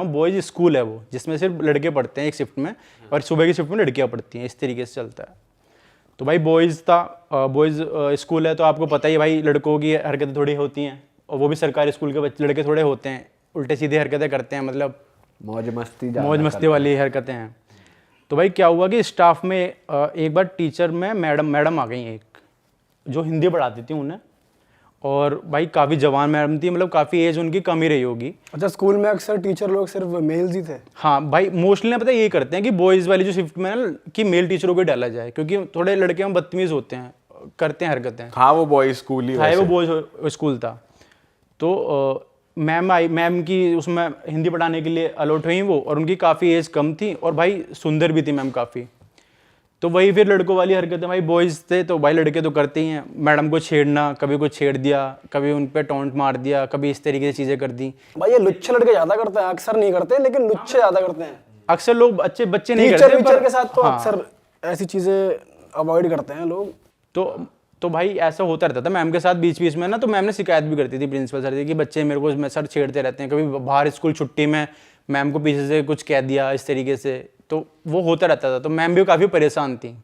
रहा हूँ, boys school है वो, जिसमें सिर्फ लड़के पढ़ते हैं एक शिफ्ट में, और सुबह की शिफ्ट में लड़कियाँ पढ़ती हैं, इस तरीके से चलता है। तो भाई बॉयज़ बॉयज़ स्कूल है, तो आपको पता ही है भाई लड़कों की हरकतें थोड़ी होती हैं, और वो भी सरकारी स्कूल के बच्चे लड़के थोड़े होते हैं, उल्टे सीधे हरकतें करते हैं, मतलब मौज मस्ती वाली हरकतें हैं। तो भाई क्या हुआ कि स्टाफ में एक बार टीचर में मैडम आ गई, एक जो हिंदी पढ़ाती थी उन्हें, और भाई काफ़ी जवान मैडम थी, मतलब काफ़ी एज उनकी कम ही रही होगी। अच्छा, स्कूल में अक्सर टीचर लोग सिर्फ मेल्स ही थे? हाँ भाई, मोस्टली ना पता यही करते हैं कि बॉयज़ वाली जो शिफ्ट में है ना, कि मेल टीचरों को डाला जाए, क्योंकि थोड़े लड़के हम बदतमीज़ होते हैं, करते हैं हरकतें। हाँ, वो बॉयज स्कूल ही वो बॉयज़ स्कूल था। तो मैम की उसमें हिंदी पढ़ाने के लिए अलॉट हुई वो, और उनकी काफ़ी एज कम थी, और भाई सुंदर भी थी मैम काफ़ी। तो वही फिर लड़कों वाली हरकतें, भाई बॉयज़ थे तो भाई लड़के तो करते ही हैं, मैडम को छेड़ना, कभी कुछ छेड़ दिया, कभी उन पे टॉन्ट मार दिया, कभी इस तरीके से चीज़ें कर दी। भाई ये लुच्चे लड़के ज़्यादा करते हैं, अक्सर नहीं करते लेकिन लुच्चे ज़्यादा करते हैं। अक्सर लोग अच्छे बच्चे नहीं करते, टीचर के साथ तो अक्सर ऐसी चीज़ें अवॉइड करते हैं लोग। तो भाई ऐसा होता रहता था मैम के साथ बीच में ना, तो मैम ने शिकायत भी करती थी प्रिंसिपल सर से कि बच्चे मेरे को सर छेड़ते रहते हैं, कभी बाहर स्कूल छुट्टी में मैम को पीछे से कुछ कह दिया इस तरीके से, तो वो होता रहता था। तो मैम भी काफ़ी परेशान थी।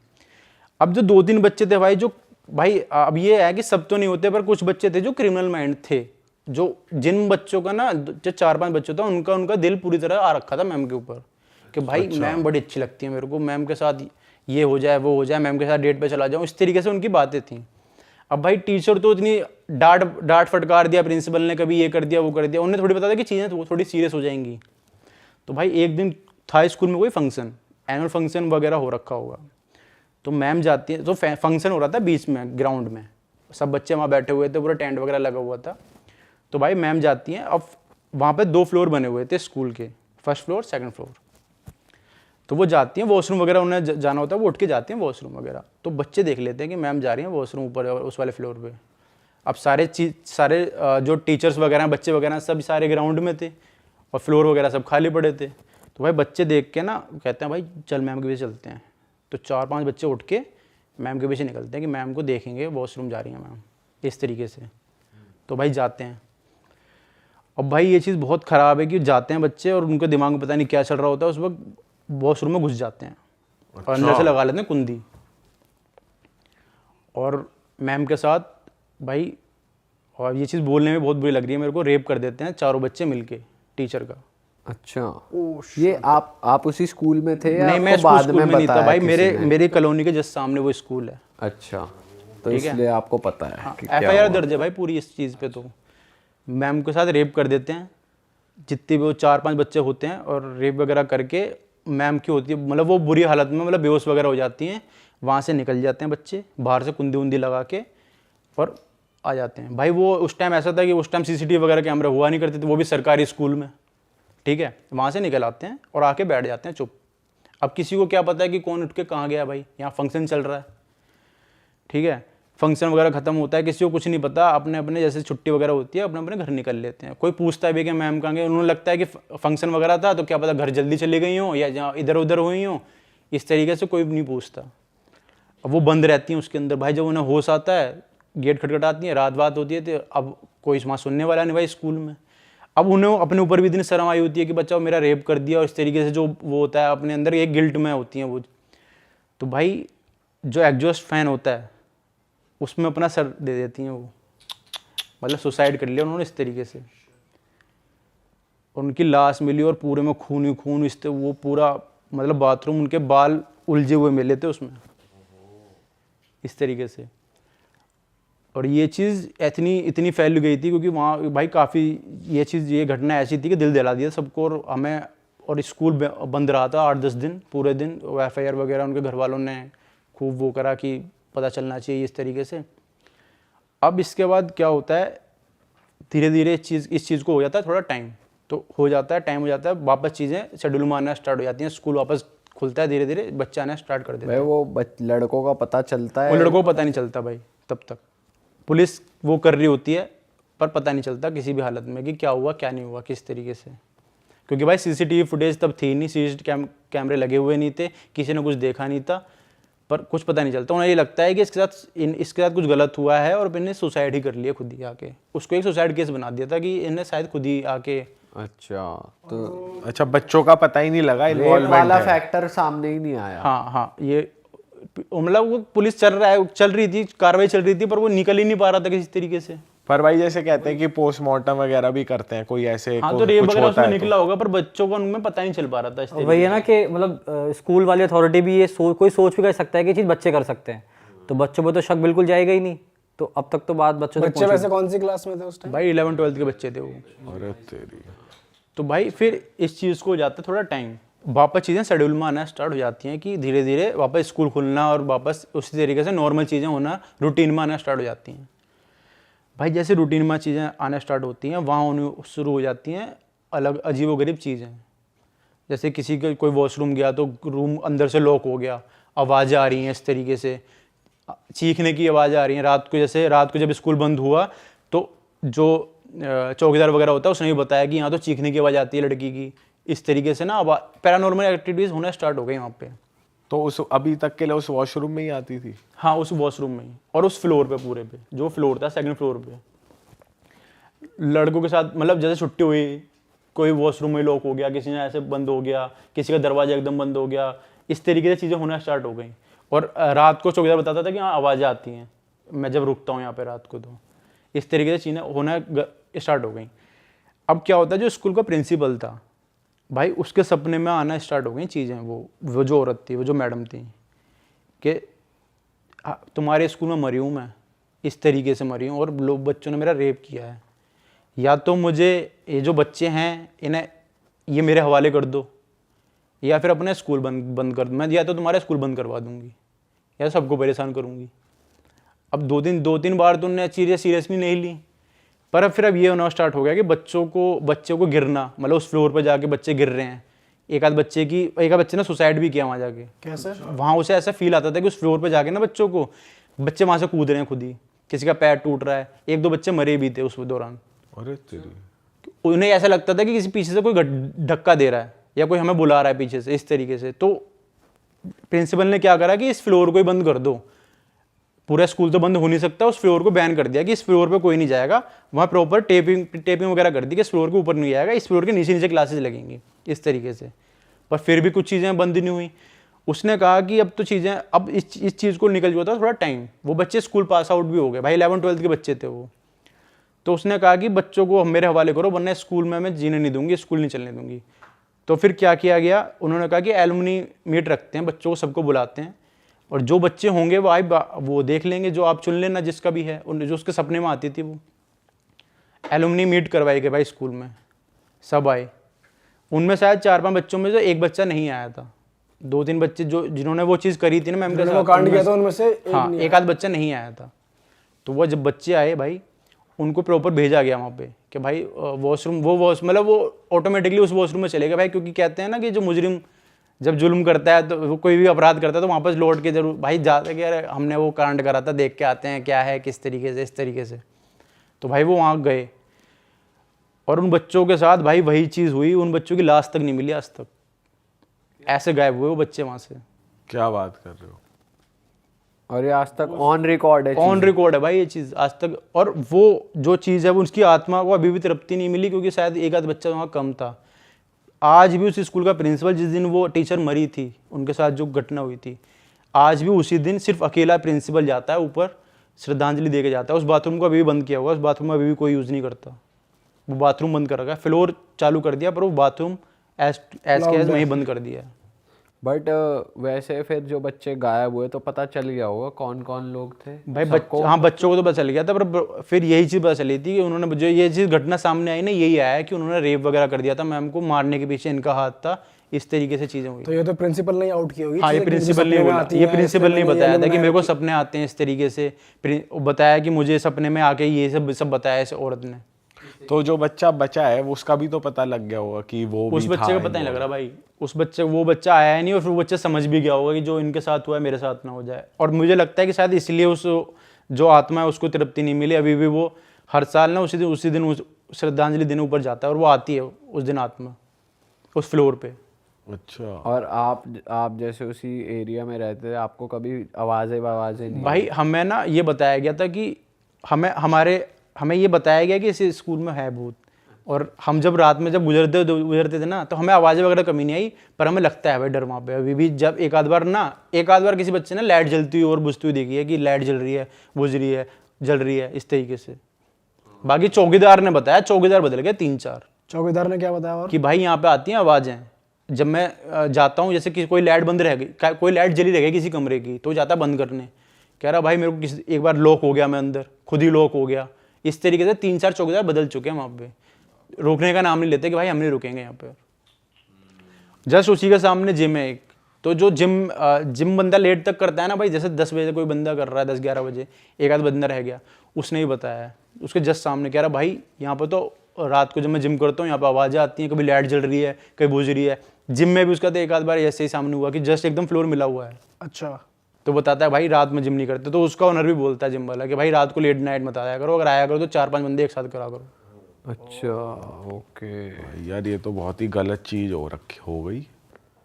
अब जो 2-3 बच्चे थे भाई, जो भाई अब ये है कि सब तो नहीं होते, पर कुछ बच्चे थे जो क्रिमिनल माइंड थे, जो जिन बच्चों का ना, जो 4-5 बच्चों था, उनका दिल पूरी तरह आ रखा था मैम के ऊपर, कि भाई मैम बड़ी अच्छी लगती है मेरे को, मैम के साथ ये हो जाए वो हो जाए, मैम के साथ डेट पे चला जाऊँ, इस तरीके से उनकी बातें थी। अब भाई टीचर तो इतनी डांट फटकार दिया प्रिंसिपल ने, कभी ये कर दिया वो कर दिया, उन्हें थोड़ी पता था कि चीज़ें थोड़ी सीरियस हो जाएंगी। तो भाई एक दिन था स्कूल में कोई फंक्शन, एनुअल फंक्शन वगैरह हो रखा होगा, तो मैम जाती है, तो फंक्शन हो रहा था बीच में ग्राउंड में, सब बच्चे वहाँ बैठे हुए थे, पूरा टेंट वगैरह लगा हुआ था। तो भाई मैम जाती हैं, अब वहाँ पे 2 फ्लोर बने हुए थे स्कूल के, फर्स्ट फ्लोर सेकंड फ्लोर। तो वो जाती हैं वॉशरूम वगैरह, उन्हें जाना होता है, वो उठ के जाती हैं वॉशरूम वगैरह। तो बच्चे देख लेते हैं कि मैम जा रही हैं वॉशरूम ऊपर उस वाले फ्लोर पे। अब सारे जो टीचर्स वगैरह बच्चे वगैरह सब सारे ग्राउंड में थे, और फ्लोर वगैरह सब खाली पड़े थे। तो भाई बच्चे देख के ना कहते हैं भाई चल मैम के पीछे चलते हैं। तो 4-5 बच्चे उठ के मैम के पीछे निकलते हैं कि मैम को देखेंगे वॉशरूम जा रही हैं मैम, इस तरीके से। तो भाई जाते हैं। अब भाई ये चीज़ बहुत ख़राब है कि जाते हैं बच्चे और उनके दिमाग में पता नहीं क्या चल रहा होता है, उस वक्त वॉशरूम में घुस जाते हैं और अंदर से लगा लेते हैं कुंडी, और मैम के साथ भाई, और ये चीज़ बोलने में बहुत बुरी लग रही है मेरे को, रेप कर देते हैं 4 बच्चे मिलके टीचर का। अच्छा, ये आप उसी स्कूल में थे या नहीं, मैं बाद में नहीं था भाई, मेरे कॉलोनी के जस्ट सामने वो स्कूल है। अच्छा, तो इसलिए आपको पता है। हाँ, FIR दर्ज है भाई पूरी इस चीज़ पे। तो मैम के साथ रेप कर देते हैं, जितने भी वो 4-5 बच्चे होते हैं, और रेप वगैरह करके मैम की होती है, मतलब वो बुरी हालत में, मतलब बेहोश वगैरह हो जाती हैं, वहाँ से निकल जाते हैं बच्चे बाहर से कुंडी उंदी लगा के, और आ जाते हैं। भाई वो उस टाइम ऐसा था कि उस टाइम CCTV वगैरह कैमरा हुआ नहीं करते थे, वो भी सरकारी स्कूल में, ठीक है। वहाँ से निकल आते हैं और आके बैठ जाते हैं चुप। अब किसी को क्या पता है कि कौन उठ के कहाँ गया, भाई यहाँ फंक्शन चल रहा है, ठीक है, फंक्शन वगैरह खत्म होता है, किसी को कुछ नहीं पता, अपने अपने जैसे छुट्टी वगैरह होती है अपने अपने घर निकल लेते हैं। कोई पूछता है भी कि मैम कहाँ गए, उन्होंने लगता है कि फंक्शन वगैरह था तो क्या पता घर जल्दी चली गई हो या जहाँ इधर उधर हुई हो, इस तरीके से कोई नहीं पूछता। अब वो बंद रहती हैं उसके अंदर। भाई जब उन्हें होश आता है, गेट खटखटाती है, रात होती है, तो अब कोई वहाँ सुनने वाला नहीं भाई स्कूल में। अब उन्हें अपने ऊपर भी इतनी शर्म आई होती है कि बच्चा मेरा रेप कर दिया, और इस तरीके से जो वो होता है अपने अंदर एक गिल्ट में होती हैं वो। तो भाई जो एग्जॉस्ट फैन होता है उसमें अपना सर दे देती हैं वो, मतलब सुसाइड कर लिया उन्होंने इस तरीके से। और उनकी लाश मिली और पूरे में खून ही खून, इस वो पूरा मतलब बाथरूम, उनके बाल उलझे हुए मिले थे उसमें, इस तरीके से। और ये चीज़ इतनी फैल गई थी क्योंकि वहाँ भाई काफ़ी ये घटना ऐसी थी कि दिल दहला दिया सबको। और हमें, और स्कूल बंद रहा था 8-10 दिन, पूरे दिन। FIR वगैरह उनके घर वालों ने खूब वो करा कि पता चलना चाहिए इस तरीके से। अब इसके बाद क्या होता है, धीरे धीरे इस चीज़ को हो जाता है थोड़ा टाइम, तो हो जाता है वापस चीज़ें शेड्यूल में आना स्टार्ट हो जाती हैं, स्कूल वापस खुलता है, धीरे धीरे बच्चे आना स्टार्ट कर देते हैं। वो लड़कों का पता चलता है? वो लड़कों को पता नहीं चलता भाई, तब तक पुलिस वो कर रही होती है, पर पता नहीं चलता किसी भी हालत में कि क्या हुआ क्या नहीं हुआ किस तरीके से। क्योंकि भाई CCTV फुटेज तब थी नहीं, CCTV कैमरे लगे हुए नहीं थे, किसी ने कुछ देखा नहीं था, पर कुछ पता नहीं चलता। उन्हें ये लगता है कि इसके साथ कुछ गलत हुआ है और इन्हें सुसाइड ही कर लिया खुद ही आके। उसको एक सुसाइड केस बना दिया था कि इन्हें शायद खुद ही आके अच्छा, तो अच्छा, बच्चों का पता ही नहीं लगा, रेप इन्वॉल्वमेंट वाला है। फैक्टर सामने ही नहीं आया। हाँ हाँ, ये मतलब वो पुलिस चल रही थी, कार्रवाई चल रही थी, पर वो निकल ही नहीं पा रहा था किसी तरीके से। पर भाई जैसे कहते हैं कि पोस्टमार्टम वगैरह भी करते हैं, कोई ऐसे हाँ, तो रेप कुछ वगैरह होता उसमें है निकला होगा, पर बच्चों को उनमें पता ही नहीं चल पा रहा था इस और वही है ना कि मतलब स्कूल वाली अथॉरिटी भी ये कोई सोच भी कर सकता है कि ये चीज़ बच्चे कर सकते हैं, तो बच्चों पर तो शक बिल्कुल जाएगा ही नहीं। तो अब तक तो बात बच्चों तक बच्चे वैसे कौन सी क्लास में थे उस टाइम? भाई 11th-12th के बच्चे थे वो। अरे तेरी। तो भाई फिर इस चीज़ को हो जाता है थोड़ा टाइम, वापस चीज़ें शेड्यूल में आना स्टार्ट हो जाती हैं कि धीरे धीरे वापस स्कूल खुलना और वापस उसी तरीके से नॉर्मल चीज़ें होना, रूटीन में आना स्टार्ट हो जाती हैं। भाई जैसे रूटीन में चीज़ें आना स्टार्ट होती हैं, वहाँ उन्हें शुरू हो जाती हैं अलग अजीबोगरीब चीज़ें। जैसे किसी का कोई वॉशरूम गया तो रूम अंदर से लॉक हो गया, आवाज़ें आ रही हैं इस तरीके से, चीखने की आवाज़ आ रही हैं रात को। जैसे रात को जब स्कूल बंद हुआ तो जो चौकीदार वगैरह होता है उसने भी बताया कि यहाँ तो चीखने की आवाज़ आती है लड़की की। इस तरीके से ना पैरानॉर्मल एक्टिविटीज़ होना स्टार्ट हो गई वहाँ पे। तो उस अभी तक के लिए उस वॉशरूम में ही आती थी? हाँ, उस वॉशरूम में ही, और उस फ्लोर पे, पूरे पे जो फ्लोर था, सेकंड फ्लोर पे लड़कों के साथ। मतलब जैसे छुट्टी हुई, कोई वॉशरूम में लॉक हो गया, किसी ने ऐसे बंद हो गया, किसी का दरवाजा एकदम बंद हो गया, इस तरीके से चीज़ें होना स्टार्ट हो गई। और रात को चौकीदार बताता था कि हाँ आवाज़ें आती हैं, मैं जब रुकता हूँ यहाँ पे रात को, तो इस तरीके से चीज़ें होना स्टार्ट हो गई। अब क्या होता है, जो स्कूल का प्रिंसिपल था भाई, उसके सपने में आना स्टार्ट हो गई चीज़ें। वो जो औरत थी, वो जो मैडम थी, कि तुम्हारे स्कूल में मरी हूँ मैं, इस तरीके से मरी हूँ और लोग बच्चों ने मेरा रेप किया है, या तो मुझे ये जो बच्चे हैं इन्हें ये मेरे हवाले कर दो, या फिर अपने स्कूल बंद कर दो, मैं या तो तुम्हारा स्कूल बंद करवा दूंगी या सबको परेशान करूंगी। अब दो तीन बार तो उन्होंने चीज़ें सीरियसली नहीं ली, पर अब फिर अब ये होना स्टार्ट हो गया कि बच्चों को गिरना, मतलब उस फ्लोर पर जाके बच्चे गिर रहे हैं। एक आध बच्चे ने सुसाइड भी किया वहाँ जाके। कैसे? वहाँ उसे ऐसा फील आता था कि उस फ्लोर पर जाके ना बच्चे वहाँ से कूद रहे हैं खुद ही, किसी का पैर टूट रहा है, 1-2 बच्चे मरे भी थे उस दौरान। अरे तेरी। उन्हें ऐसा लगता था कि किसी पीछे से कोई धक्का दे रहा है या कोई हमें बुला रहा है पीछे से, इस तरीके से। तो प्रिंसिपल ने क्या करा कि इस फ्लोर को ही बंद कर दो, पूरा स्कूल तो बंद हो नहीं सकता, उस फ्लोर को बैन कर दिया कि इस फ्लोर पे कोई नहीं जाएगा। वहाँ प्रॉपर टेपिंग वगैरह कर दी कि इस फ्लोर के ऊपर नहीं आएगा, इस फ्लोर के नीचे नीचे क्लासेस लगेंगी, इस तरीके से। पर फिर भी कुछ चीज़ें बंद नहीं हुई। उसने कहा कि अब तो चीज़ें, अब इस चीज़ को निकल जाता थोड़ा टाइम। वो बच्चे स्कूल पास आउट भी हो गए भाई, 11th-12th के बच्चे थे वो। तो उसने कहा कि बच्चों को मेरे हवाले करो, वरना स्कूल में मैं जीने नहीं दूंगी, स्कूल नहीं चलने दूंगी। तो फिर क्या किया गया, उन्होंने कहा कि एलुमनी मीट रखते हैं, बच्चों को सबको बुलाते हैं, और जो बच्चे होंगे वो देख लेंगे, जो आप चुन लेना जिसका भी है, जो उसके सपने में आती थी वो। एलुमनी मीट करवाई गई भाई स्कूल में, सब आए। उनमें शायद 4-5 बच्चों में से एक बच्चा नहीं आया था, 2-3 बच्चे जिन्होंने वो चीज़ करी थी ना मैम के साथ, कांड किया था उनमें से हाँ, एक आध बच्चा नहीं आया था। तो वो जब बच्चे आए भाई, उनको प्रॉपर भेजा गया वहाँ पे कि भाई वॉशरूम, मतलब वो ऑटोमेटिकली उस वॉशरूम में चले गए भाई, क्योंकि कहते हैं ना कि जो मुजरिम जब जुल्म करता है, तो कोई भी अपराध करता है, तो वापस लौट के जरूर भाई जाते कि अरे हमने वो कांड करा था, देख के आते हैं क्या है, किस तरीके से, इस तरीके से। तो भाई वो वहाँ गए, और उन बच्चों के साथ भाई वही चीज़ हुई। उन बच्चों की लाश तक नहीं मिली आज तक, ऐसे गायब हुए वो बच्चे वहाँ से। क्या बात कर रहे हो? और ये आज तक ऑन रिकॉर्ड है, ऑन रिकॉर्ड है भाई ये चीज़ आज तक। और वो जो चीज़ है, वो उसकी आत्मा को अभी भी तृप्ति नहीं मिली, क्योंकि शायद एक आध बच्चा वहाँ कम था। आज भी उस स्कूल का प्रिंसिपल, जिस दिन वो टीचर मरी थी, उनके साथ जो घटना हुई थी, आज भी उसी दिन सिर्फ अकेला प्रिंसिपल जाता है ऊपर, श्रद्धांजलि दे के जाता है। उस बाथरूम को अभी भी बंद किया हुआ है, उस बाथरूम में अभी भी कोई यूज़ नहीं करता, वो बाथरूम बंद कर रखा है। फ्लोर चालू कर दिया, पर वो बाथरूम एज के एज वहीं बंद कर दिया है। बट वैसे फिर जो बच्चे गायब हुए तो पता चल गया होगा कौन कौन लोग थे भाई। हाँ, बच्चों को तो पता चल गया था, पर फिर यही चीज़ पता चली थी कि उन्होंने, जो ये चीज़ घटना सामने आई ना, यही आया कि उन्होंने रेप वगैरह कर दिया था मैम को, मारने के पीछे इनका हाथ था, इस तरीके से चीज़ें हुई। तो ये तो प्रिंसिपल ने आउट की होगी। हाँ, ये प्रिंसिपल ने बोला, ये प्रिंसिपल ने बताया था कि मेरे को सपने आते हैं इस तरीके से, बताया कि मुझे सपने में आके ये सब बताया इस औरत ने। तो जो बच्चा बचा है वो उसका भी तो पता लग गया होगा कि वो उस भी बच्चे था का पता नहीं लग रहा भाई, वो बच्चा आया ही नहीं, और फिर वो बच्चा समझ भी गया होगा कि जो इनके साथ हुआ है मेरे साथ ना हो जाए। और मुझे लगता है कि शायद इसलिए उस जो आत्मा है उसको तृप्ति नहीं मिली। अभी भी वो हर साल ना उसी दिन श्रद्धांजलि देने ऊपर जाता है, और वो आती है उस दिन आत्मा उस फ्लोर पे। अच्छा। और आप जैसे उसी एरिया में रहते थे, आपको कभी आवाज़ें नहीं? भाई हमें ना ये बताया गया था कि हमें ये बताया गया कि इस स्कूल में है भूत, और हम जब रात में जब गुजरते थे ना, तो हमें आवाज़ें वगैरह कमी नहीं आई, पर हमें लगता है भाई डर वहाँ पे अभी भी। जब एक आध बार किसी बच्चे ने लाइट जलती हुई और बुझती हुई देखी है कि लाइट जल रही है, बुझ रही है, जल रही है, इस तरीके से। बाकी चौकीदार ने बताया, चौकीदार बदल गए 3-4। चौकीदार ने क्या बताया और? कि भाई यहाँ पे आती हैं आवाज़ें। जब मैं जाता हूँ, जैसे कि कोई लाइट बंद रह गई, कोई लाइट जली रह गई किसी कमरे की, तो जाता बंद करने, कह रहा भाई मेरे को एक बार लॉक हो गया, मैं अंदर खुद ही लॉक हो गया। इस तरीके से 3-4 चौकीदार बदल चुके हैं वहाँ पे। रोकने का नाम नहीं लेते कि भाई हम नहीं रुकेंगे यहाँ पे। जस्ट उसी के सामने जिम है एक, तो जो जिम बंदा लेट तक करता है ना भाई, जैसे 10 बजे कोई बंदा कर रहा है, 10-11 बजे एक आध बंदा रह गया, उसने ही बताया है उसके जस्ट सामने, कह रहा भाई यहाँ पर तो रात को जब मैं जिम करता हूँ यहाँ पर आवाज़ें आती हैं, कभी लाइट जल रही है, कभी बुझ रही है। जिम में भी उसका तो एक आध बार ऐसे ही सामने हुआ कि जस्ट एकदम फ्लोर मिला हुआ है। अच्छा। तो बताता है भाई रात में जिम नहीं करते। तो उसका ओनर भी बोलता है जिम वाला कि भाई रात को लेट नाइट मत आया करो, अगर आया करो तो 4-5 बंदे एक साथ करा करो। अच्छा, ओके। यार ये तो बहुत ही गलत चीज़ हो गई।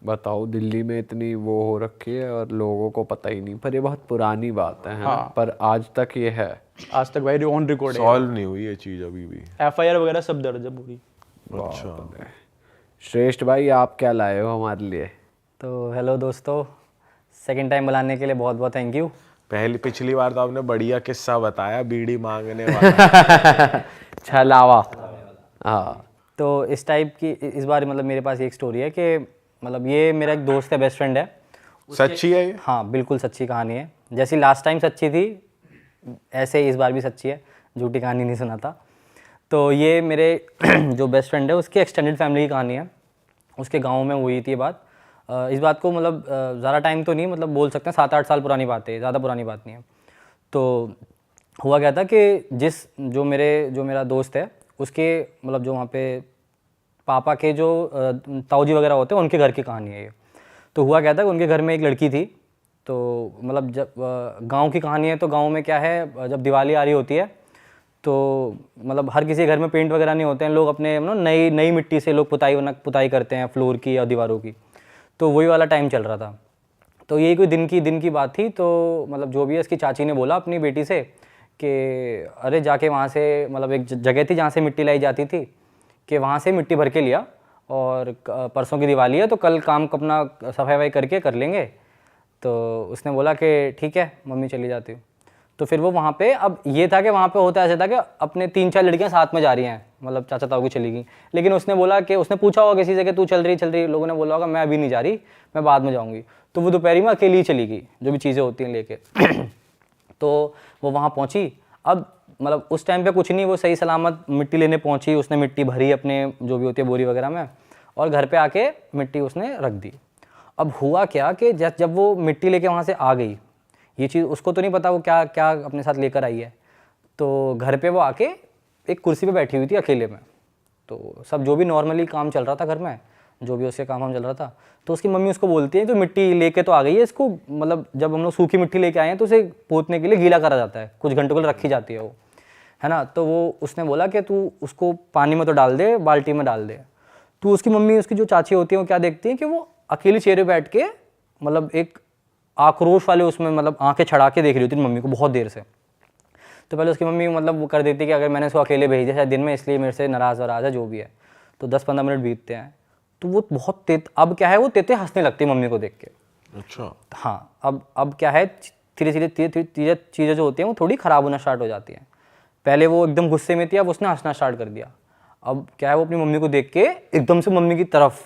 बताओ, दिल्ली में इतनी वो हो रखी है और लोगों को पता ही नहीं। पर ये बहुत पुरानी बात है ना? पर आज तक ये है, आज तक भाई ऑन रिकॉर्ड है, सॉल्व नहीं हुई ये चीज़ अभी भी। FIR वगैरह सब दर्ज है पूरी। अच्छा, श्रेष्ठ भाई आप क्या लाए हो हमारे लिए? तो हेलो दोस्तों, सेकंड टाइम बुलाने के लिए बहुत बहुत थैंक यू। पिछली बार तो आपने बढ़िया किस्सा बताया, बीड़ी मांगने वाला। छलावा। हाँ, तो इस टाइप की इस बार मतलब मेरे पास एक स्टोरी है कि मतलब ये मेरा एक दोस्त है, बेस्ट फ्रेंड है। सच्ची है ये? हाँ बिल्कुल सच्ची कहानी है। जैसी लास्ट टाइम सच्ची थी ऐसे इस बार भी सच्ची है, झूठी कहानी नहीं सुनाता। तो ये मेरे जो बेस्ट फ्रेंड है उसकी एक्सटेंडेड फैमिली की कहानी है। उसके गांव में हुई थी ये बात। इस बात को मतलब ज़्यादा टाइम तो नहीं, मतलब बोल सकते हैं 7-8 साल पुरानी बात है, ज़्यादा पुरानी बात नहीं है। तो हुआ क्या था कि जो मेरा दोस्त है उसके मतलब जो वहाँ पे पापा के जो ताऊजी वगैरह होते हैं उनके घर की कहानी है ये। तो हुआ क्या था कि उनके घर में एक लड़की थी। तो मतलब जब गांव की कहानी है, तो गांव में क्या है, जब दिवाली आ रही होती है तो मतलब हर किसी घर में पेंट वगैरह नहीं होते हैं, लोग अपने नई मिट्टी से लोग पुताई करते हैं फ्लोर की या दीवारों की। तो वही वाला टाइम चल रहा था। तो यही कोई दिन की बात थी। तो मतलब जो भी है, इसकी चाची ने बोला अपनी बेटी से कि अरे जाके वहाँ से, मतलब एक जगह थी जहाँ से मिट्टी लाई जाती थी, कि वहाँ से मिट्टी भर के लिया और परसों की दिवाली है तो कल काम अपना सफाई वफाई करके कर लेंगे। तो उसने बोला कि ठीक है मम्मी चली जाती हूँ। तो फिर वो वहाँ पे, अब ये था कि वहाँ पे होता ऐसा था कि अपने 3-4 लड़कियाँ साथ में जा रही हैं, मतलब चाचा ताऊ की चली गई। लेकिन उसने बोला कि उसने पूछा होगा किसी से कि तू चल रही, लोगों ने बोला होगा मैं अभी नहीं जा रही, मैं बाद में जाऊँगी। तो वो दोपहरी में अकेली ही चली गई, जो भी चीज़ें होती हैं लेके। तो वो वहाँ पहुँची। अब मतलब उस टाइम पे कुछ नहीं, वो सही सलामत मिट्टी लेने पहुँची, उसने मिट्टी भरी अपने जो भी होती है बोरी वगैरह में, और घर पे आके मिट्टी उसने रख दी। अब हुआ क्या कि जब वो मिट्टी लेके वहाँ से आ गई, ये चीज़ उसको तो नहीं पता वो क्या क्या अपने साथ लेकर आई है। तो घर पे वो आके एक कुर्सी पे बैठी हुई थी अकेले में। तो सब जो भी नॉर्मली काम चल रहा था घर में, जो भी उसके काम चल रहा था, तो उसकी मम्मी उसको बोलती है तो मिट्टी लेके तो आ गई है, इसको मतलब जब हम लोग सूखी मिट्टी लेके आए हैं तो उसे पोतने के लिए गीला करा जाता है, कुछ घंटों के लिए रखी जाती है वो, है ना। तो वो उसने बोला कि तू उसको पानी में तो डाल दे, बाल्टी में डाल दे। तो उसकी मम्मी, उसकी जो चाची होती है, वो क्या देखती है कि वो अकेली चेयर पे बैठ के मतलब एक आक्रोश वाले उसमें मतलब आंखें छड़ा के देख रही होती है मम्मी को बहुत देर से। तो पहले उसकी मम्मी मतलब वो कर देती कि अगर मैंने इसको अकेले भेज दिया शायद दिन में, इसलिए मेरे से नाराज़ वराज है जो भी है। तो 10-15 मिनट बीतते हैं तो वो बहुत अब क्या है, वो तेते हंसने लगती है मम्मी को देख के। अच्छा। हाँ, अब क्या है, धीरे धीरे चीज़ें जो होती हैं वो थोड़ी ख़राब होना स्टार्ट हो जाती हैं। पहले वो एकदम गुस्से में थी, अब उसने हंसना स्टार्ट कर दिया। अब क्या है, वो अपनी मम्मी को देख के एकदम से मम्मी की तरफ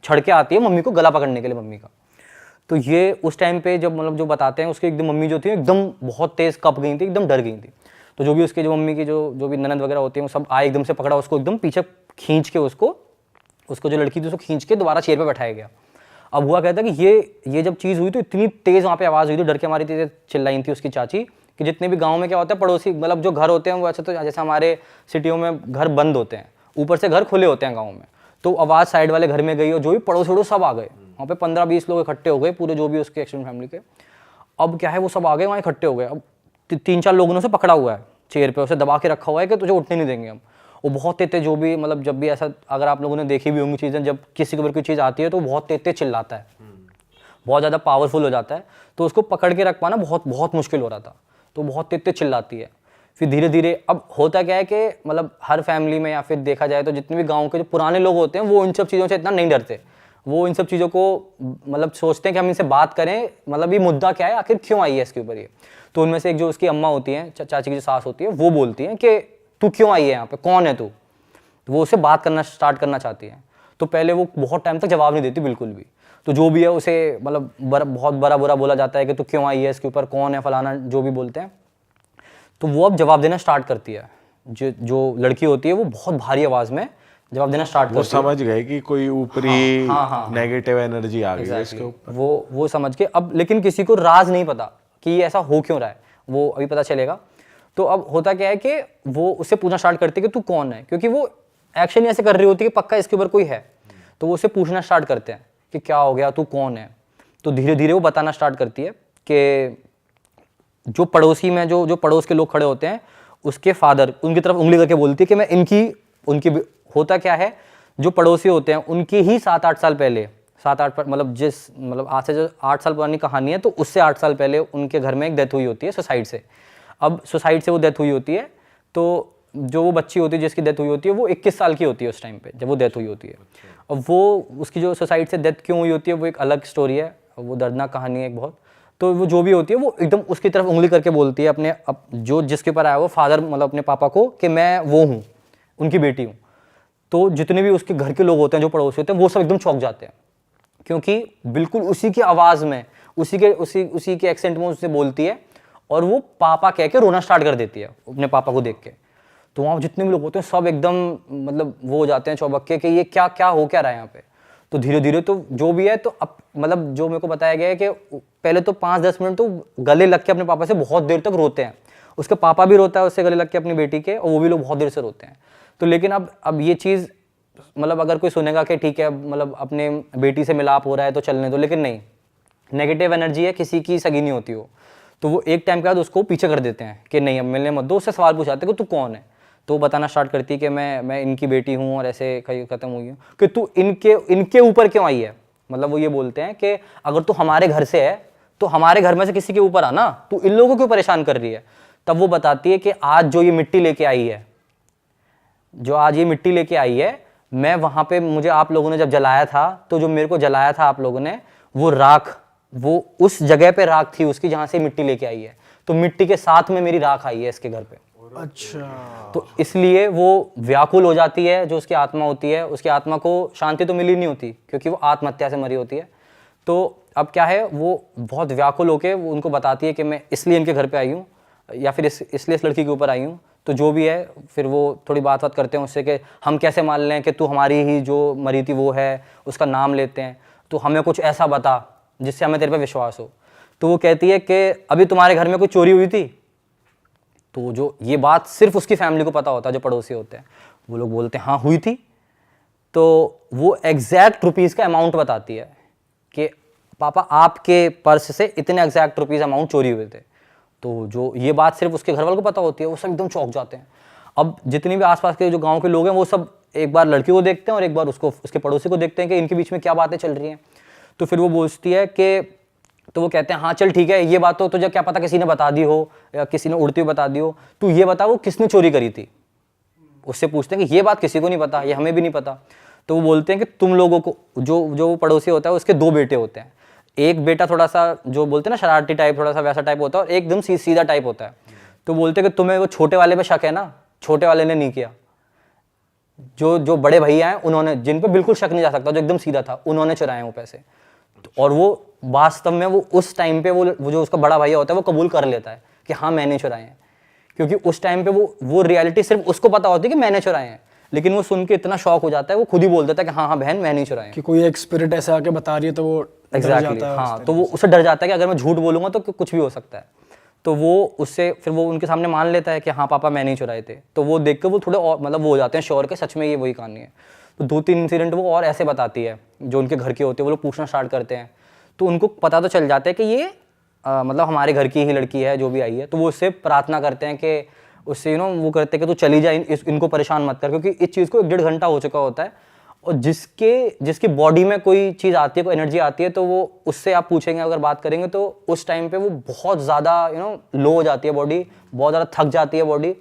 छड़ के आती है, मम्मी को गला पकड़ने के लिए मम्मी का। तो ये उस टाइम पे जब मतलब जो बताते हैं, उसकी एकदम मम्मी जो थी एकदम बहुत तेज़ कप गई थी, एकदम डर गई थी। तो जो भी उसके जो मम्मी की जो भी ननद वगैरह होती हैं वो सब आए, एकदम से पकड़ा उसको, एकदम पीछे खींच के उसको जो लड़की थी उसको खींच के दोबारा चेयर पे बैठाया गया। अब हुआ कहता है कि ये जब चीज़ हुई तो इतनी तेज़ वहाँ पे आवाज़ हुई थी, डर के हमारी तेज़ चिल्लाई थी उसकी चाची कि जितने भी गाँव में क्या होता है, पड़ोसी मतलब जो घर होते हैं वो ऐसे, तो जैसे हमारे सिटियों में घर बंद होते हैं, ऊपर से घर खुले होते हैं गाँव में, तो आवाज़ साइड वाले घर में गई और जो भी पड़ोस सब आ गए वहाँ पे 15-20 लोग इकट्ठे हो गए, पूरे जो भी उसके एक्सटेंडेड फैमिली के। अब क्या है, वो सब आ गए वहाँ इकट्ठे हो गए। अब 3-4 लोगों ने उसे पकड़ा हुआ है चेयर पे, उसे दबा के रखा हुआ है कि तुझे उठने नहीं देंगे हम। वो बहुत तेज जो भी मतलब जब भी ऐसा, अगर आप लोगों ने देखी भी होंगी चीज़ें, जब किसी के ऊपर कोई चीज़ आती है तो बहुत तेज चिल्लाता है, बहुत ज़्यादा पावरफुल हो जाता है। तो उसको पकड़ के रख पाना बहुत बहुत मुश्किल हो रहा था, तो बहुत तेज चिल्लाती है। फिर धीरे धीरे अब होता क्या है कि मतलब हर फैमिली में या फिर देखा जाए तो जितने भी गांव के जो पुराने लोग होते हैं वो इन सब चीज़ों से इतना नहीं डरते। वो इन सब चीज़ों को मतलब सोचते हैं कि हम इनसे बात करें, मतलब ये मुद्दा क्या है, आखिर क्यों आई है इसके ऊपर ये। तो उनमें से एक जो उसकी अम्मा होती हैं, चाची की जो सास होती है, वो बोलती हैं कि तू क्यों आई है यहाँ पे, कौन है तू। तो वो उससे बात करना स्टार्ट करना चाहती है। तो पहले वो बहुत टाइम तक जवाब नहीं देती बिल्कुल भी। तो जो भी है उसे मतलब बहुत बड़ा बुरा बोला जाता है कि तू क्यों आई है इसके ऊपर, कौन है फलाना, जो भी बोलते हैं। तो वो अब जवाब देना स्टार्ट करती है। जो लड़की होती है वो बहुत भारी आवाज़ में जवाब देना स्टार्ट करती है। वो समझ गए कि कोई ऊपरी नेगेटिव एनर्जी आ गई है इसके ऊपर। वो समझ के अब, लेकिन किसी को राज नहीं पता कि ये ऐसा हो क्यों रहा है, वो अभी पता चलेगा। तो अब होता क्या है कि वो उससे पूछना स्टार्ट करती है कि तू कौन है, क्योंकि वो एक्शन ऐसे कर रही होती है कि पक्का इसके ऊपर कोई है। तो वो उससे पूछना स्टार्ट करते हैं कि क्या हो गया, तू कौन है। तो धीरे धीरे वो बताना स्टार्ट करती है कि जो पड़ोसी में जो पड़ोस के लोग खड़े होते हैं, उसके फादर उनकी तरफ उंगली करके बोलती है कि मैं उनकी होता क्या है, जो पड़ोसी होते हैं उनके ही 7-8 साल पहले, 7-8 मतलब आज से जो 8 साल पुरानी कहानी है, तो उससे 8 साल पहले उनके घर में एक डेथ हुई होती है सुसाइड से। अब सुसाइड से वो डेथ हुई होती है, तो जो वो बच्ची होती है जिसकी डेथ हुई होती है वो 21 साल की होती है उस टाइम पे जब वो डेथ हुई होती है। और वो उसकी जो सुसाइड से डेथ क्यों हुई होती है वो एक अलग स्टोरी है, वो दर्दनाक कहानी है एक बहुत। तो वो जो भी होती है वो एकदम उसकी तरफ उंगली करके बोलती है अपने जो जिसके ऊपर आया वो फादर, मतलब अपने पापा को, कि मैं वो हूँ, उनकी बेटी हूँ। तो जितने भी उसके घर के लोग होते हैं, जो पड़ोसी होते हैं, वो सब एकदम चौंक जाते हैं, क्योंकि बिल्कुल उसी की आवाज़ में, उसी के एक्सेंट में उससे बोलती है, और वो पापा कह के रोना स्टार्ट कर देती है अपने पापा को देख के। तो वहाँ जितने भी लोग होते हैं सब एकदम मतलब वो हो जाते हैं चौबक्के कि ये क्या क्या हो क्या रहा है यहाँ पे। तो धीरे धीरे तो जो भी है, तो अब मतलब जो मेरे को बताया गया है कि पहले तो 5-10 मिनट तो गले लग के अपने पापा से बहुत देर तक रोते हैं। उसके पापा भी रोता है उससे गले लग के अपनी बेटी के, और वो भी लोग बहुत देर से रोते हैं। तो लेकिन अब ये चीज़ मतलब अगर कोई सुनेगा कि ठीक है मतलब अपने बेटी से मिलाप हो रहा है तो चलने दो, लेकिन नहीं, नेगेटिव एनर्जी है, किसी की सगी नहीं होती वो। तो वो एक टाइम के बाद उसको पीछे कर देते हैं कि नहीं अब मिलने मत दो। उससे सवाल पूछाते हैं कि तू कौन है। तो वो बताना स्टार्ट करती है कि मैं इनकी बेटी हूँ और ऐसे ख़त्म हुई हूँ। कि तू इनके ऊपर क्यों आई है, मतलब वो ये बोलते हैं कि अगर तू हमारे घर से है तो हमारे घर में से किसी के ऊपर आना, तू इन लोगों को क्यों परेशान कर रही है। तब वो बताती है कि आज जो ये मिट्टी लेके आई है, मैं वहाँ पे, मुझे आप लोगों ने जब जलाया था, तो जो मेरे को जलाया था आप लोगों ने, वो राख, वो उस जगह पे राख थी उसकी जहाँ से मिट्टी लेके आई है। तो मिट्टी के साथ में मेरी राख आई है इसके घर पे। अच्छा। तो इसलिए वो व्याकुल हो जाती है, जो उसकी आत्मा होती है, उसकी आत्मा को शांति तो मिली नहीं होती क्योंकि वो आत्महत्या से मरी होती है। तो अब क्या है, वो बहुत व्याकुल होकर वो उनको बताती है कि मैं इसलिए इनके घर पे आई हूँ, या फिर इसलिए इस लड़की के ऊपर आई हूँ। तो जो भी है, फिर वो थोड़ी बात करते हैं उससे कि हम कैसे मान लें कि तू हमारी ही जो मरी थी वो है, उसका नाम लेते हैं, तो हमें कुछ ऐसा बता जिससे हमें तेरे पे विश्वास हो। तो वो कहती है कि अभी तुम्हारे घर में कोई चोरी हुई थी। तो जो ये बात सिर्फ उसकी फैमिली को पता होता है, जो पड़ोसी होते हैं, वो लोग बोलते हैं हाँ हुई थी। तो वो एग्जैक्ट रुपीज़ का अमाउंट बताती है कि पापा आपके पर्स से इतने एग्जैक्ट रुपीज़ अमाउंट चोरी हुए थे। तो जो ये बात सिर्फ उसके घर वालों को पता होती है, वो सब एकदम चौंक जाते हैं। अब जितनी भी आसपास के जो गांव के लोग हैं वो सब एक बार लड़की को देखते हैं और एक बार उसके पड़ोसी को देखते हैं कि इनके बीच में क्या बातें चल रही हैं। तो फिर वो बोलती है कि, तो वो कहते हैं हाँ चल ठीक है, ये बात तो तुझे क्या पता किसी ने बता दी हो या किसी ने उड़ती हुई बता दी हो, तू ये बता वो किसने चोरी करी थी। उससे पूछते हैं कि ये बात किसी को नहीं पता, ये हमें भी नहीं पता। तो वो बोलते हैं कि तुम लोगों को, जो पड़ोसी होता है उसके 2 बेटे होते हैं। एक बेटा थोड़ा सा जो बोलते हैं ना शरारती टाइप, थोड़ा सा वैसा टाइप होता है, और एकदम सीधा टाइप होता है। तो बोलते हैं कि तुम्हें वो छोटे वाले पे शक है ना, छोटे वाले ने नहीं किया। जो बड़े भैया हैं उन्होंने, जिन पे बिल्कुल शक नहीं जा सकता, जो एकदम सीधा था, उन्होंने चुराए वो पैसे। और वो वास्तव में वो उस टाइम पे वो जो उसका बड़ा भैया होता है वो कबूल कर लेता है कि हाँ मैंने चुराए हैं, क्योंकि उस टाइम पे वो रियलिटी सिर्फ उसको पता होती है कि मैंने चुराए हैं। लेकिन वो सुन के इतना शॉक हो जाता है, वो खुद ही बोल देता है कि हाँ बहन मैंने ही चुराए हैं। कि कोई एक स्पिरिट ऐसे आके बता रही है तो वो एग्जैक्टली हाँ, तो वो उससे डर जाता है कि अगर मैं झूठ बोलूँगा तो कुछ भी हो सकता है। तो वो उससे फिर वो उनके सामने मान लेता है कि हाँ पापा मैंने ही चुराए थे। तो वो देख के वो थोड़े और मतलब वो हो जाते हैं श्योर के सच में ये वही कहानी है। तो 2-3 इंसिडेंट वो और ऐसे बताती है जो उनके घर के होते हैं, वो लोग पूछना स्टार्ट करते हैं। तो उनको पता तो चल जाता है कि ये मतलब हमारे घर की ही लड़की है जो भी आई है। तो वो उससे प्रार्थना करते हैं कि उससे वो करते हैं कि तू चली जा, इनको परेशान मत कर, क्योंकि इस चीज़ को 1-1.5 घंटा हो चुका होता है और जिसकी बॉडी में कोई चीज़ आती है, कोई एनर्जी आती है, तो वो उससे आप पूछेंगे, अगर बात करेंगे तो उस टाइम पे वो बहुत ज़्यादा लो हो जाती है बॉडी, बहुत ज़्यादा थक जाती है बॉडी,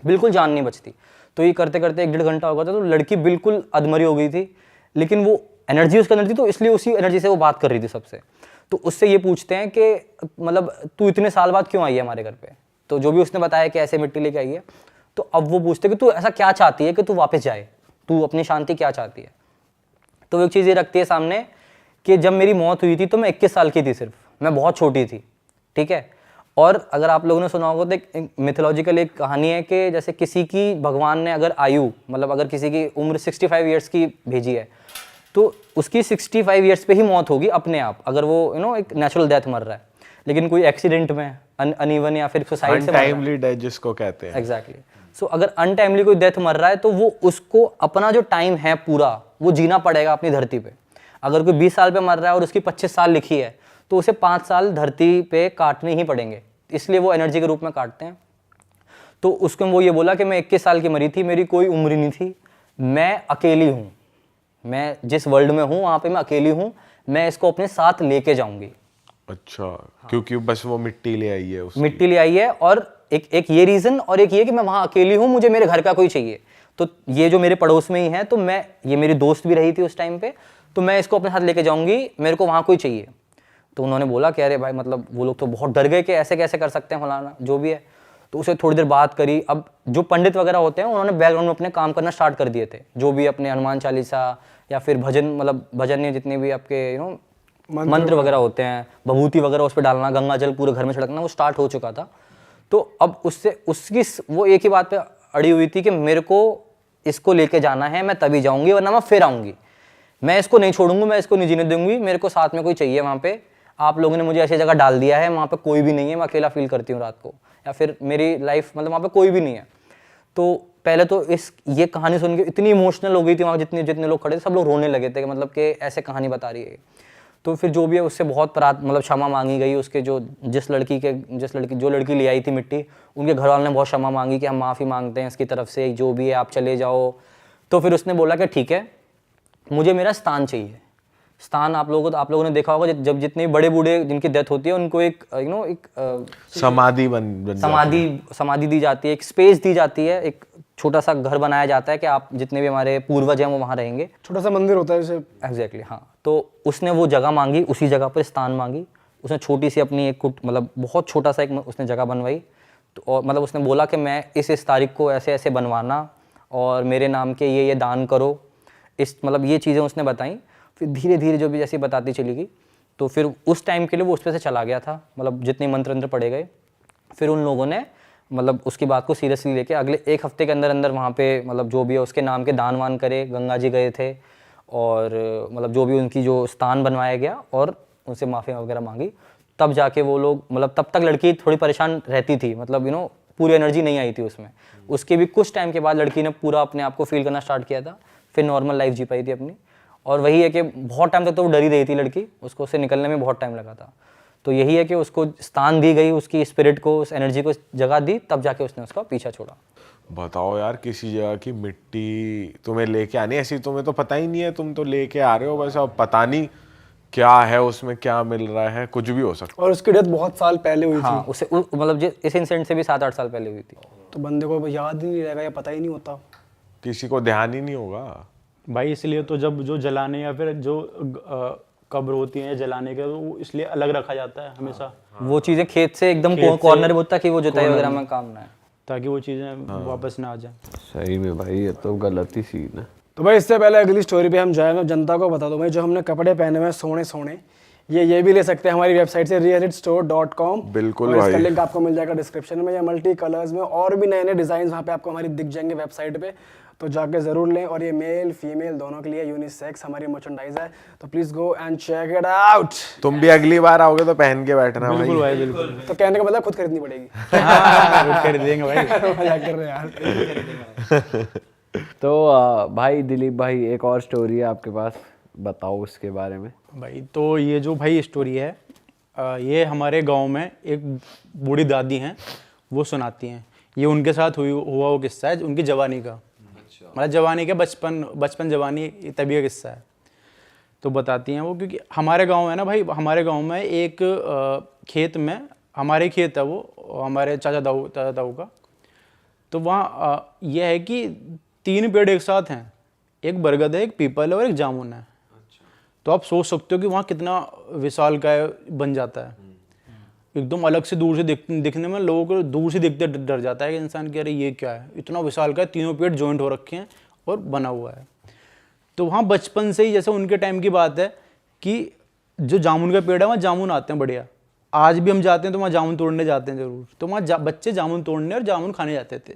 बिल्कुल जान नहीं बचती। तो ये करते करते 1-1.5 घंटा हो गया था, तो लड़की बिल्कुल अधमरी हो गई थी, लेकिन वो एनर्जी उसके अंदर थी, तो इसलिए उसी एनर्जी से वो बात कर रही थी सबसे। तो उससे ये पूछते हैं कि मतलब तू इतने साल बाद क्यों आई है हमारे घर पे? तो जो भी उसने बताया कि ऐसे मिट्टी लेके आई है, तो अब वो पूछते हैं कि तू ऐसा क्या चाहती है कि तू वापस जाए, तू अपनी शांति क्या चाहती है? तो वो एक चीज़ ये रखती है सामने कि जब मेरी मौत हुई थी तो मैं 21 साल की थी, सिर्फ मैं बहुत छोटी थी, ठीक है। और अगर आप लोगों ने सुना होगा तो एक मिथोलॉजिकल एक कहानी है कि जैसे किसी की भगवान ने अगर आयु, मतलब अगर किसी की उम्र 65 ईयर्स की भेजी है, तो उसकी 65 ईयर्स पे ही मौत होगी अपने आप, अगर वो एक नेचुरल डेथ मर रहा है। लेकिन कोई एक्सीडेंट में अनइवन या फिर सुसाइड से अनटाइमली डेथ जिसको कहते हैं। एग्जैक्टली। सो अगर अनटाइमली कोई डेथ मर रहा है तो वो उसको अपना जो टाइम है पूरा वो जीना पड़ेगा अपनी धरती पे। अगर कोई 20 साल पे मर रहा है और उसकी 25 साल लिखी है, तो उसे 5 साल धरती पे काटने ही पड़ेंगे, इसलिए वो एनर्जी के रूप में काटते हैं। तो उसको वो ये बोला कि मैं 21 साल की मरी थी, मेरी कोई उम्र नहीं थी, मैं अकेली हूँ, मैं जिस वर्ल्ड में हूँ वहाँ पे मैं अकेली हूँ, मैं इसको अपने साथ लेके जाऊँगी। अच्छा, क्योंकि बस वो मिट्टी ले आई है उसकी। मिट्टी ले आई है, और एक ये रीज़न, और एक ये कि मैं वहाँ अकेली हूँ, मुझे मेरे घर का कोई चाहिए। तो ये जो मेरे पड़ोस में ही है, तो ये मेरी दोस्त भी रही थी उस टाइम पे, तो मैं इसको अपने साथ लेके जाऊँगी, मेरे को वहाँ कोई चाहिए। तो उन्होंने बोला कि अरे भाई, मतलब वो लोग तो बहुत डर गए कि ऐसे कैसे कर सकते हैं फलाना जो भी है। तो उसे थोड़ी देर बात करी। अब जो पंडित वगैरह होते हैं उन्होंने बैकग्राउंड में अपने काम करना स्टार्ट कर दिए थे, जो भी अपने हनुमान चालीसा या फिर भजन, मतलब भजन ने जितने भी आपके मंत्र वगैरह होते हैं, भभूति वगैरह उस पर डालना, गंगा जल पूरे घर में छिड़कना, वो स्टार्ट हो चुका था। तो अब उसकी वो एक ही बात पे अड़ी हुई थी कि मेरे को इसको लेके जाना है, मैं तभी जाऊंगी वरना मैं फिर आऊंगी, मैं इसको नहीं छोड़ूंगी, मैं इसको नहीं जीने दूंगी, मेरे को साथ में कोई चाहिए वहाँ पे। आप लोगों ने मुझे ऐसी जगह डाल दिया है, वहाँ पे कोई भी नहीं है, मैं अकेला फील करती हूँ रात को, या फिर मेरी लाइफ मतलब वहाँ पे कोई भी नहीं है। तो पहले तो ये कहानी सुन के इतनी इमोशनल हो गई थी, वहाँ जितने लोग खड़े थे सब लोग रोने लगे थे कि मतलब कि ऐसे कहानी बता रही है। तो फिर जो भी है उससे बहुत मतलब क्षमा मांगी गई। उसके जो लड़की ले आई थी मिट्टी, उनके घर वालों ने बहुत क्षमा मांगी कि हम माफ़ी मांगते हैं इसकी तरफ से, जो भी है आप चले जाओ। तो फिर उसने बोला कि ठीक है, मुझे मेरा स्थान चाहिए। स्थान आप लोगों ने देखा होगा, जब जितने बड़े बूढ़े जिनकी डेथ होती है उनको एक समाधि दी जाती है, एक स्पेस दी जाती है, एक छोटा सा घर बनाया जाता है कि आप जितने भी हमारे पूर्वज हैं वो वहाँ रहेंगे। छोटा सा मंदिर होता है जैसे। एग्जैक्टली, हाँ। तो उसने वो जगह मांगी, उसी जगह पर स्थान मांगी। उसने छोटी सी अपनी एक मतलब बहुत छोटा सा एक उसने जगह बनवाई। तो और मतलब उसने बोला कि मैं इस तारीख को ऐसे ऐसे बनवाना, और मेरे नाम के ये दान करो, मतलब ये चीज़ें उसने बताई। फिर धीरे धीरे जो भी जैसे बताती चली गई, तो फिर उस टाइम के लिए वो उस पर से चला गया था, मतलब जितने मंत्र पढ़े गए। फिर उन लोगों ने मतलब उसकी बात को सीरियसली लेके अगले 1 हफ्ते के अंदर वहाँ पे मतलब जो भी है उसके नाम के दान वान करे। गंगा जी गए थे, और मतलब जो भी उनकी जो स्थान बनवाया गया, और उनसे माफ़ी वगैरह मांगी। तब जाके वो लोग, मतलब तब तक लड़की थोड़ी परेशान रहती थी, मतलब पूरी एनर्जी नहीं आई थी उसमें। उसके भी कुछ टाइम के बाद लड़की ने पूरा अपने आप को फील करना स्टार्ट किया था, फिर नॉर्मल लाइफ जी पाई थी अपनी। और वही है कि बहुत टाइम तक तो वो डरी रही थी लड़की, उसको उससे निकलने में बहुत टाइम लगा था। तो यही है कि उसको स्थान दी गई, उसकी स्पिरिट को, उस एनर्जी को जगह दी, तब जाके उसने उसका पीछा छोड़ा। बताओ यार, किसी जगह की मिट्टी तुम्हें लेके आनी, ऐसी तुम्हें तो पता ही नहीं है, तुम तो लेके आ रहे हो बस, अब पता नहीं क्या है उसमें, क्या मिल रहा है, कुछ भी हो सकता है। और उसकी डेथ बहुत साल पहले हुई हाँ, उसे मतलब इस इंसिडेंट से भी 7-8 साल पहले हुई थी। तो बंदे को याद ही नहीं रहेगा या पता ही नहीं होता, किसी को ध्यान ही नहीं होगा भाई। इसलिए तो जब जो जलाने या फिर जो कब्र होती है जलाने के, तो इसलिए अलग रखा जाता है हमेशा। वो चीज़ें खेत से एकदम कॉर्नर में होता है कि वो जुताई वगैरह में काम ना है, ताकि वो चीज़ें वापस ना आ जाए। सही में भाई, ये तो गलत ही सीन है। तो भाई इससे पहले अगली स्टोरी पे हम जाए, मैं जनता को बता दूं भाई, जो हमने कपड़े पहने हुए सोने ये भी ले सकते हैं हमारी वेबसाइट से realitstore.com। बिल्कुल और इसका भाई, लिंक आपको मिल जाएगा डिस्क्रिप्शन में, या मल्टी कलर्स में, और भी नए डिजाइन वहाँ पे आपको हमारी दिख जाएंगे वेबसाइट पे, तो जाके जरूर लें। और ये मेल फीमेल दोनों के लिए यूनिसेक्स हमारी मर्चेंडाइज है, तो please go and check it out. तुम भी अगली बार आओगे तो पहन के बैठना भाई। बिल्कुल भाई, बिल्कुल। तो कहने का मतलब खुद खरीदनी पड़ेगी। हाँ, कर देंगे भाई। मजाक कर रहे हैं यार। तो भाई दिलीप भाई, एक और स्टोरी है आपके पास, बताओ उसके बारे में। भाई तो ये जो भाई स्टोरी है, ये हमारे गांव में एक बूढ़ी दादी हैं, वो सुनाती हैं। ये उनके साथ हुआ वो किस्सा है उनकी जवानी का। मतलब जवानी क्या, बचपन बचपन जवानी तभी का किस्सा है। तो बताती हैं वो, क्योंकि हमारे गांव है ना भाई, हमारे गांव में एक खेत में, हमारे खेत है वो, हमारे चाचा ताऊ का, तो वहाँ यह है कि 3 पेड़ एक साथ हैं, एक बरगद है, एक पीपल है और एक जामुन है। तो आप सोच सकते हो कि वहाँ कितना विशालकाय बन जाता है। एकदम अलग से दूर से दिखने में लोगों को दूर से दिखते डर जाता है कि इंसान कि अरे ये क्या है, इतना विशालकाय, तीनों पेड़ जॉइंट हो रखे हैं और बना हुआ है। तो वहाँ बचपन से ही, जैसे उनके टाइम की बात है कि जो जामुन का पेड़ है वहाँ जामुन आते हैं बढ़िया। आज भी हम जाते हैं तो वहाँ जामुन तोड़ने जाते हैं ज़रूर। तो वहाँ बच्चे जामुन तोड़ने और जामुन खाने जाते थे।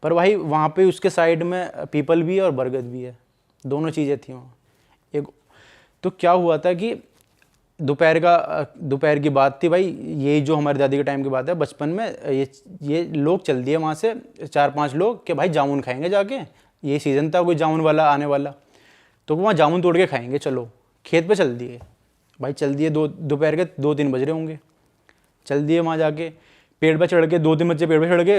पर भाई वहाँ पे उसके साइड में पीपल भी है और बरगद भी है, दोनों चीज़ें थी वहाँ। एक तो क्या हुआ था कि दोपहर की बात थी भाई, यही जो हमारी दादी के टाइम की बात है, बचपन में ये लोग चल दिए वहाँ से 4-5 लोग कि भाई जामुन खाएंगे जाके, ये सीज़न था कोई जामुन वाला आने वाला, तो वहाँ जामुन तोड़ के खाएंगे, चलो खेत पे चल दिए भाई। चल दिए, दोपहर के 2-3 बज रहे होंगे, चल दिए वहाँ जाके पेड़ पे चढ़ के, 2-3 बच्चे पेड़ पे चढ़ के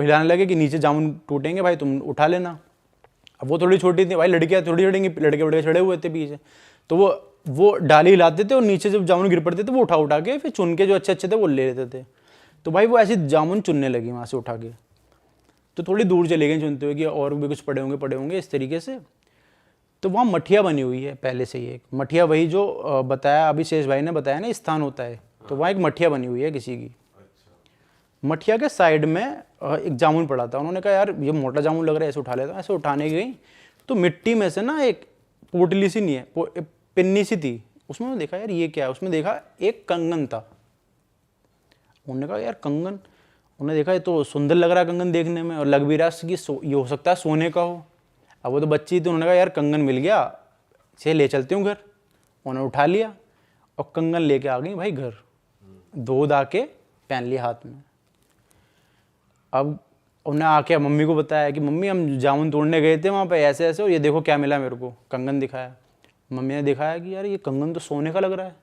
हिलाने लगे कि नीचे जामुन टूटेंगे भाई, तुम उठा लेना। अब वो थोड़ी छोटी थी भाई, लड़कियाँ थोड़ी चढ़ेंगी, लड़के चढ़े हुए थे पीछे, तो वो डाली हिलाते थे और नीचे जब जामुन गिर पड़ते थे वो उठा के फिर चुन के जो अच्छे थे वो ले लेते थे। तो भाई वो ऐसी जामुन चुनने लगी वहाँ से उठा के, तो थोड़ी दूर चले गए चुनते हुए कि और भी कुछ पड़े होंगे इस तरीके से। तो वहाँ मठिया बनी हुई है पहले से ही, एक मठिया, वही जो बताया अभी शेष भाई ने बताया ना स्थान होता है, तो वहाँ एक मठिया बनी हुई है किसी की। मठिया के साइड में एक जामुन पड़ा था। उन्होंने कहा यार ये मोटा जामुन लग रहा है, ऐसे उठा लेता हूँ। ऐसे उठाने गई तो मिट्टी में से ना एक पोटली सी नहीं है, पिन्नी सी थी, उसमें उन्होंने देखा यार ये क्या है। उसमें देखा एक कंगन था। उन्होंने कहा यार कंगन, उन्होंने देखा ये तो सुंदर लग रहा है कंगन देखने में, और लग भी रहा है कि ये हो सकता है सोने का हो। अब वो तो बच्ची थी, उन्होंने कहा यार कंगन मिल गया, इसे ले चलती हूँ घर। उन्होंने उठा लिया और कंगन लेके आ गई भाई घर, धो धा के पहन लिया हाथ में। अब उन्हें आके मम्मी को बताया कि मम्मी हम जामुन तोड़ने गए थे वहाँ पे ऐसे ऐसे, और ये देखो क्या मिला मेरे को, कंगन दिखाया। मम्मी ने दिखाया कि यार ये कंगन तो सोने का लग रहा है,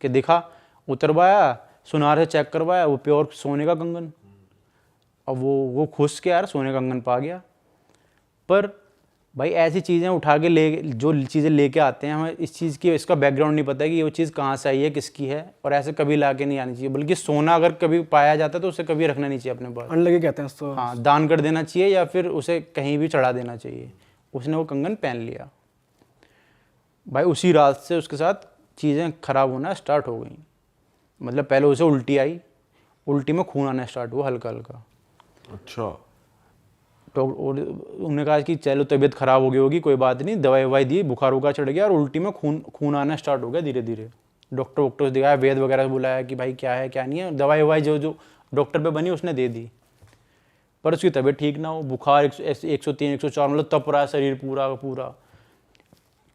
कि दिखा, उतरवाया, सुनार से चेक करवाया, वो प्योर सोने का कंगन। अब वो खुश के यार सोने का कंगन पा गया। पर भाई ऐसी चीज़ें उठा के जो चीज़ें लेके आते हैं, हमें इस चीज़ की, इसका बैकग्राउंड नहीं पता है कि वो चीज़ कहाँ से आई है, किसकी है, और ऐसे कभी ला के नहीं आनी चाहिए। बल्कि सोना अगर कभी पाया जाता है तो उसे कभी रखना नहीं चाहिए अपने पास, अनलगी कहते हैं उसको। हाँ, दान कर देना चाहिए या फिर उसे कहीं भी चढ़ा देना चाहिए। उसने वो कंगन पहन लिया भाई। उसी रात से उसके साथ चीज़ें खराब होना स्टार्ट हो गई। मतलब पहले उसे उल्टी आई, उल्टी में खून आना स्टार्ट हुआ हल्का हल्का। अच्छा। तो उन्होंने कहा कि चलो तबीयत खराब हो गई होगी, कोई बात नहीं, दवाई ववाई दी, बुखार वुखार चढ़ गया और उल्टी में खून आना स्टार्ट हो गया धीरे धीरे। डॉक्टर से दिखाया, वैद्य वगैरह से बुलाया कि भाई क्या है क्या नहीं है। दवाई ववाई जो डॉक्टर पे बनी उसने दे दी, पर उसकी तबीयत ठीक ना हो, बुखार 103 104 मतलब तप रहा है शरीर पूरा का पूरा।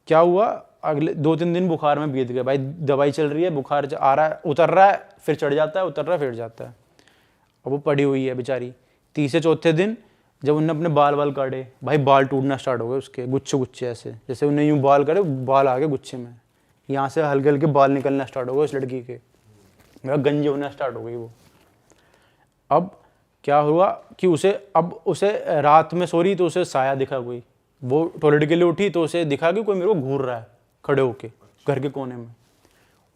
क्या हुआ, अगले 2-3 दिन बुखार में बीत गए भाई। दवाई चल रही है, बुखार आ रहा है, उतर रहा है, फिर चढ़ जाता है, उतर रहा है, फिर जाता है। अब वो पड़ी हुई है बेचारी। तीसरे चौथे दिन जब उन्होंने अपने बाल काटे भाई, बाल टूटना स्टार्ट हो गए उसके, गुच्छे ऐसे, जैसे उन्हें यूँ बाल करे, बाल आ गए गुच्छे में, यहाँ से हल्के हल्के बाल निकलना स्टार्ट हो गए उस लड़की के, मेरा गंजे होना स्टार्ट हो गई वो। अब क्या हुआ कि उसे रात में सो रही तो उसे साया दिखा कोई, वो टॉयलेट के लिए उठी तो उसे दिखा कि कोई मेरे को घूर रहा है खड़े होके घर के कोने में।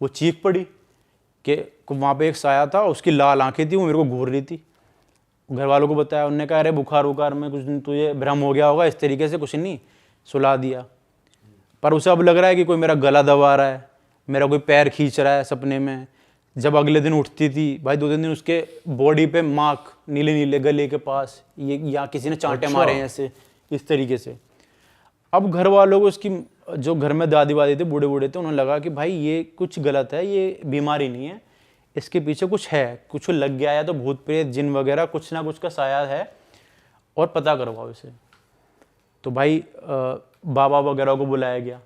वो चीख पड़ी कि वहाँ पे एक साया था, उसकी लाल आंखें थी, वो मेरे को घूर रही थी। घर वालों को बताया, उन्होंने कहा अरे बुखार वुखार में कुछ तुझे भ्रम हो गया होगा, इस तरीके से कुछ नहीं, सुला दिया। पर उसे अब लग रहा है कि कोई मेरा गला दबा रहा है, मेरा कोई पैर खींच रहा है सपने में। जब अगले दिन उठती थी भाई, 2-3 दिन उसके बॉडी पे मार्क नीले नीले गले के पास, ये या किसी ने चांटे मारे हैं ऐसे इस तरीके से। अब घर वालों को, उसकी जो घर में दादी वादी थे, बूढ़े थे, उन्हें लगा कि भाई ये कुछ गलत है, ये बीमारी नहीं है, इसके पीछे कुछ है, कुछ लग गया है, तो भूत प्रेत जिन वगैरह कुछ ना कुछ का साया है, और पता करवाओ इसे। तो भाई बाबा वगैरह को बुलाया गया,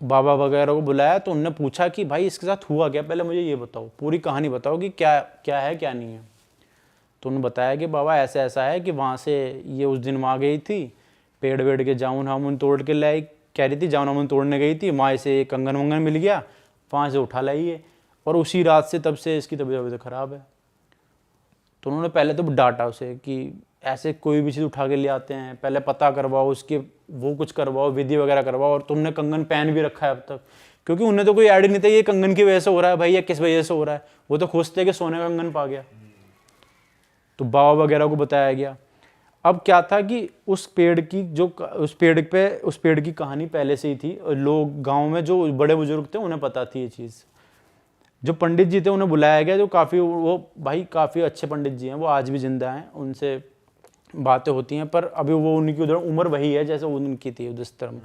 बाबा वगैरह को बुलाया तो उनने पूछा कि भाई इसके साथ हुआ क्या, पहले मुझे ये बताओ, पूरी कहानी बताओ कि क्या क्या है क्या नहीं है। तो उन्होंने बताया कि बाबा ऐसा ऐसा है कि वहाँ से ये उस दिन वहाँ गई थी, पेड़ वेड़ के जामुन हामुन तोड़ के लाई, कह रही थी जामुन हामुन तोड़ने गई थी, वहाँ से कंगन वंगन मिल गया, वहाँ से उठा लाई है, और उसी रात से तब से इसकी तबीयत खराब है। तो उन्होंने पहले तो डांटा उसे कि ऐसे कोई भी चीज़ उठा के ले आते हैं, पहले पता करवाओ, उसके वो कुछ करवाओ, विधि वगैरह करवाओ, और तुमने कंगन पहन भी रखा है अब तक, क्योंकि उन्हें तो कोई आइडिया नहीं था ये कंगन की वजह से हो रहा है भाई या किस वजह से हो रहा है, वो तो खुश थे कि सोने का कंगन पा गया। तो बाबा वगैरह को बताया गया। अब क्या था कि उस पेड़ की कहानी पहले से ही थी, और लोग गांव में जो बड़े बुजुर्ग थे उन्हें पता थी ये चीज़। जो पंडित जी थे उन्हें बुलाया गया, जो काफ़ी अच्छे पंडित जी हैं, वो आज भी जिंदा हैं, उनसे बातें होती हैं, पर अभी वो उनकी उधर उम्र वही है जैसे उनकी थी उस धर्म।